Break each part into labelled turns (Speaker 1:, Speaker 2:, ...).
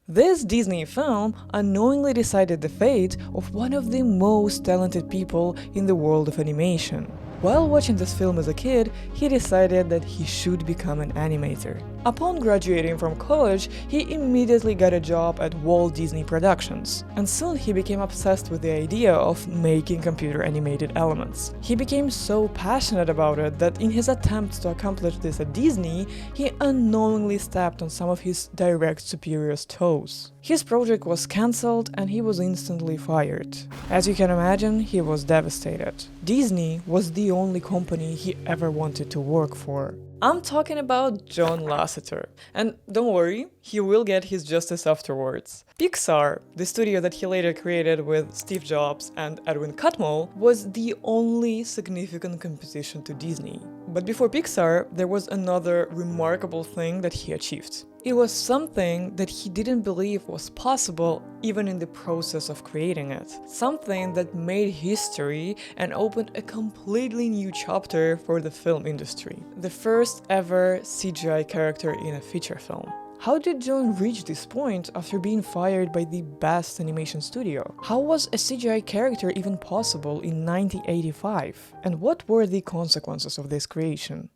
Speaker 1: This Disney film unknowingly decided the fate of one of the most talented people in the world of animation. While watching this film as a kid, he decided that he should become an animator. Upon graduating from college, he immediately got a job at Walt Disney Productions, and soon he became obsessed with the idea of making computer-animated elements. He became so passionate about it that in his attempt to accomplish this at Disney, he unknowingly stepped on some of his direct superiors' toes. His project was cancelled and he was instantly fired. As you can imagine, he was devastated. Disney was the only company he ever wanted to work for. I'm talking about John Lasseter. And don't worry, he will get his justice afterwards. Pixar, the studio that he later created with Steve Jobs and Ed Catmull, was the only significant competition to Disney. But before Pixar, there was another remarkable thing that he achieved. It was something that he didn't believe was possible even in the process of creating it. Something that made history and opened a completely new chapter for the film industry. The first ever CGI character in a feature film. How did John reach this point after being fired by the best animation studio? How was a CGI character even possible in 1985? And what were the consequences of this creation?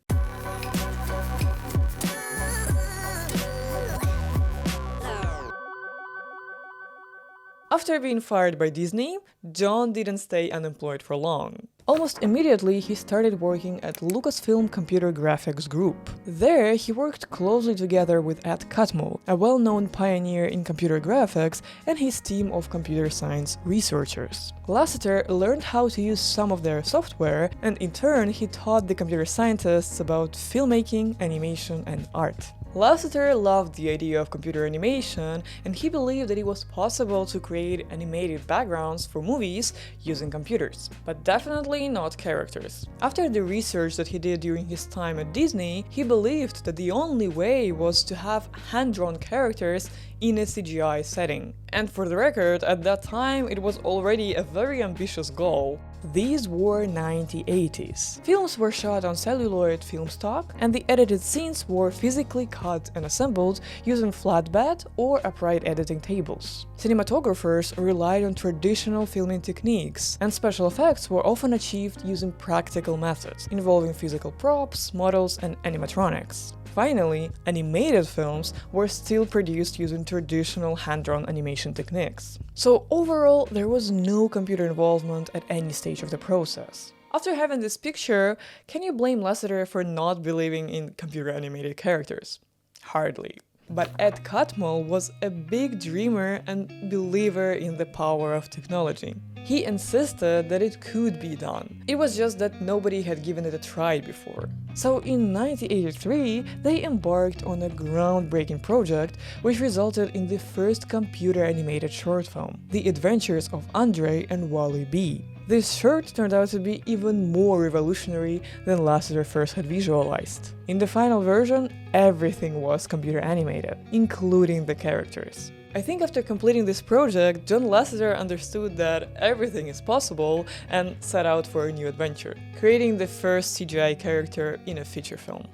Speaker 1: After being fired by Disney, John didn't stay unemployed for long. Almost immediately, he started working at Lucasfilm Computer Graphics Group. There, he worked closely together with Ed Catmull, a well-known pioneer in computer graphics, and his team of computer science researchers. Lasseter learned how to use some of their software, and in turn, he taught the computer scientists about filmmaking, animation, and art. Lasseter loved the idea of computer animation, and he believed that it was possible to create animated backgrounds for movies using computers, but definitely not characters. After the research that he did during his time at Disney, he believed that the only way was to have hand-drawn characters in a CGI setting. And for the record, at that time it was already a very ambitious goal. These were 1980s. Films were shot on celluloid film stock, and the edited scenes were physically cut and assembled using flatbed or upright editing tables. Cinematographers relied on traditional filming techniques, and special effects were often achieved using practical methods, involving physical props, models, and animatronics. Finally, animated films were still produced using traditional hand-drawn animation techniques. So overall, there was no computer involvement at any stage of the process. After having this picture, can you blame Lasseter for not believing in computer-animated characters? Hardly. But Ed Catmull was a big dreamer and believer in the power of technology. He insisted that it could be done. It was just that nobody had given it a try before. So in 1983, they embarked on a groundbreaking project which resulted in the first computer-animated short film, The Adventures of Andre and Wally B. This short turned out to be even more revolutionary than Lasseter first had visualized. In the final version, everything was computer animated, including the characters. I think after completing this project, John Lasseter understood that everything is possible and set out for a new adventure, creating the first CGI character in a feature film.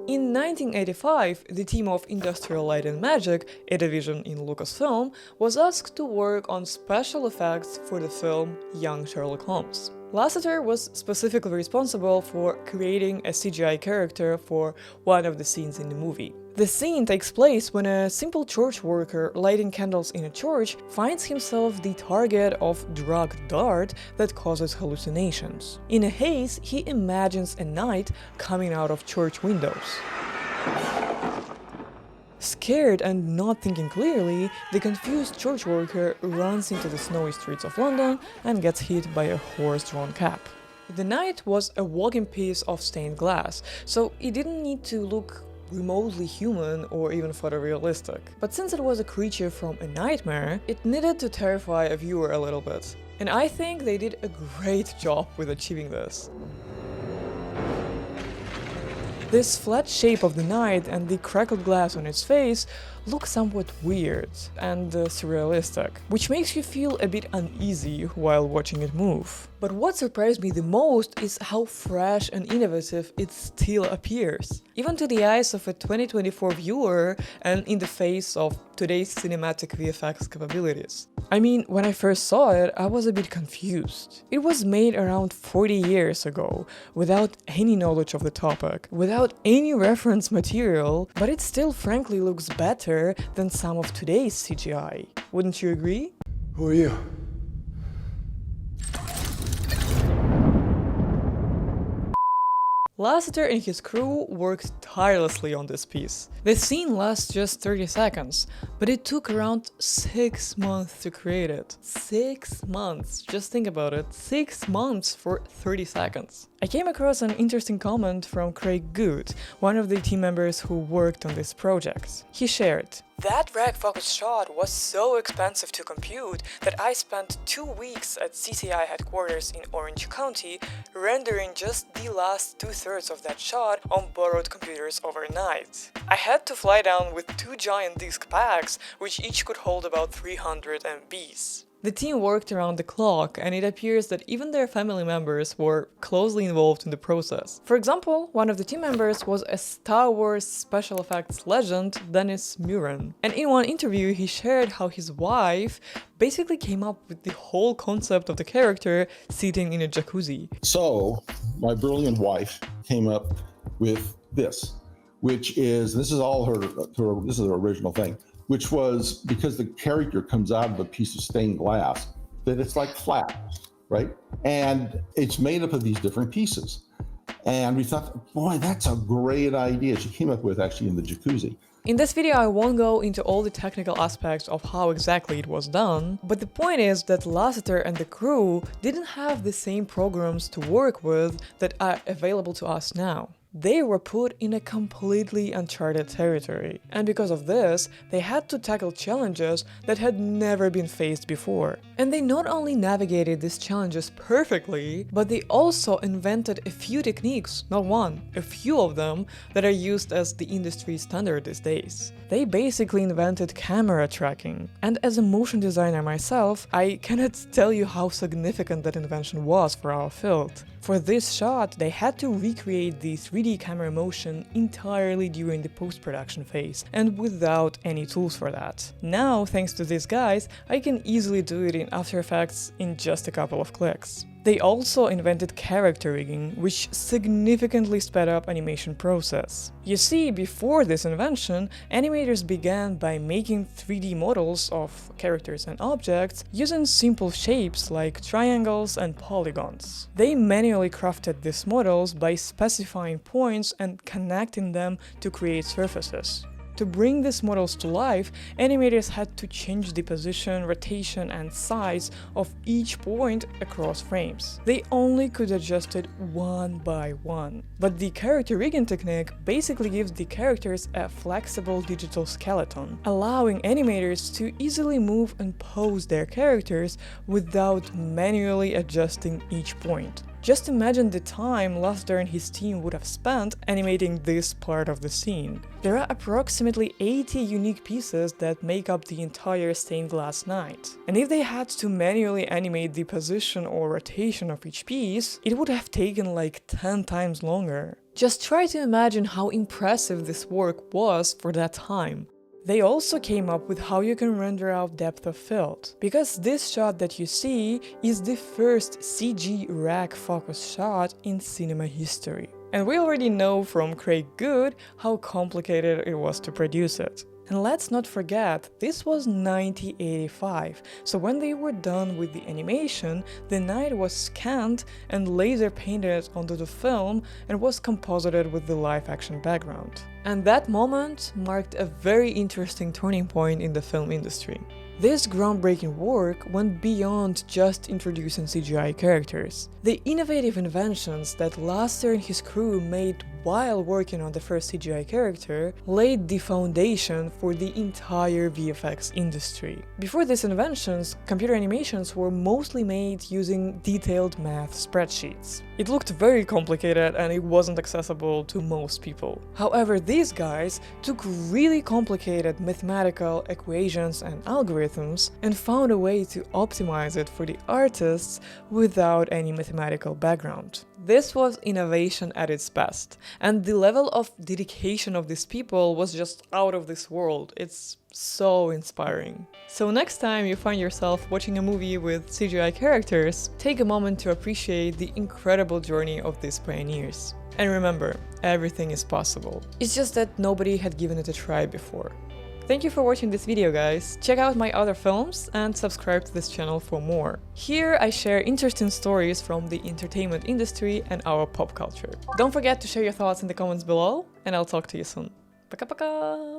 Speaker 1: In 1985, the team of Industrial Light and Magic, a division in Lucasfilm, was asked to work on special effects for the film Young Sherlock Holmes. Lasseter was specifically responsible for creating a CGI character for one of the scenes in the movie. The scene takes place when a simple church worker lighting candles in a church finds himself the target of drug dart that causes hallucinations. In a haze, he imagines a knight coming out of church windows. Scared and not thinking clearly, the confused church worker runs into the snowy streets of London and gets hit by a horse-drawn cab. The knight was a walking piece of stained glass, so it didn't need to look remotely human or even photorealistic. But since it was a creature from a nightmare, it needed to terrify a viewer a little bit. And I think they did a great job with achieving this. This flat shape of the knight and the crackled glass on its face look somewhat weird and surrealistic, which makes you feel a bit uneasy while watching it move. But what surprised me the most is how fresh and innovative it still appears. Even to the eyes of a 2024 viewer and in the face of today's cinematic VFX capabilities. I mean, when I first saw it, I was a bit confused. It was made around 40 years ago, without any knowledge of the topic, without any reference material, but it still frankly looks better than some of today's CGI. Wouldn't you agree?
Speaker 2: Who are you?
Speaker 1: Lasseter and his crew worked tirelessly on this piece. The scene lasts just 30 seconds, but it took around 6 months to create it. 6 months, just think about it, 6 months for 30 seconds. I came across an interesting comment from Craig Good, one of the team members who worked on this project. He shared, "That rag focus shot was so expensive to compute that I spent 2 weeks at CGI headquarters in Orange County rendering just the last 2/3 of that shot on borrowed computers overnight. I had to fly down with 2 giant disk packs, which each could hold about 300 MBs. The team worked around the clock, and it appears that even their family members were closely involved in the process. For example, one of the team members was a Star Wars special effects legend, Dennis Muren. And in one interview, he shared how his wife basically came up with the whole concept of the character sitting in a jacuzzi.
Speaker 2: So, my brilliant wife came up with this, which is, this is all this is her original thing, which was because the character comes out of a piece of stained glass, that it's like flat, right? And it's made up of these different pieces. And we thought, boy, that's a great idea. She came up with actually in the jacuzzi.
Speaker 1: In this video, I won't go into all the technical aspects of how exactly it was done, but the point is that Lasseter and the crew didn't have the same programs to work with that are available to us now. They were put in a completely uncharted territory, and because of this, they had to tackle challenges that had never been faced before. And they not only navigated these challenges perfectly, but they also invented a few techniques, not one, a few of them, that are used as the industry standard these days. They basically invented camera tracking, and as a motion designer myself, I cannot tell you how significant that invention was for our field. For this shot, they had to recreate the 3D camera motion entirely during the post-production phase, and without any tools for that. Now, thanks to these guys, I can easily do it in After Effects in just a couple of clicks. They also invented character rigging, which significantly sped up animation process. You see, before this invention, animators began by making 3D models of characters and objects using simple shapes like triangles and polygons. They manually crafted these models by specifying points and connecting them to create surfaces. To bring these models to life, animators had to change the position, rotation, and size of each point across frames. They only could adjust it one by one. But the character rigging technique basically gives the characters a flexible digital skeleton, allowing animators to easily move and pose their characters without manually adjusting each point. Just imagine the time Lasseter and his team would have spent animating this part of the scene. There are approximately 80 unique pieces that make up the entire stained glass night. And if they had to manually animate the position or rotation of each piece, it would have taken like 10 times longer. Just try to imagine how impressive this work was for that time. They also came up with how you can render out depth of field, because this shot that you see is the first CG rag focus shot in cinema history. And we already know from Craig Good how complicated it was to produce it. And let's not forget, this was 1985, so when they were done with the animation, the night was scanned and laser painted onto the film and was composited with the live-action background. And that moment marked a very interesting turning point in the film industry. This groundbreaking work went beyond just introducing CGI characters. The innovative inventions that Lasseter and his crew made while working on the first CGI character, laid the foundation for the entire VFX industry. Before these inventions, computer animations were mostly made using detailed math spreadsheets. It looked very complicated and it wasn't accessible to most people. However, these guys took really complicated mathematical equations and algorithms and found a way to optimize it for the artists without any mathematical background. This was innovation at its best, and the level of dedication of these people was just out of this world. It's so inspiring. So next time you find yourself watching a movie with CGI characters, take a moment to appreciate the incredible journey of these pioneers. And remember, everything is possible. It's just that nobody had given it a try before. Thank you for watching this video, guys. Check out my other films and subscribe to this channel for more. Here I share interesting stories from the entertainment industry and our pop culture. Don't forget to share your thoughts in the comments below, and I'll talk to you soon. Пока-пока!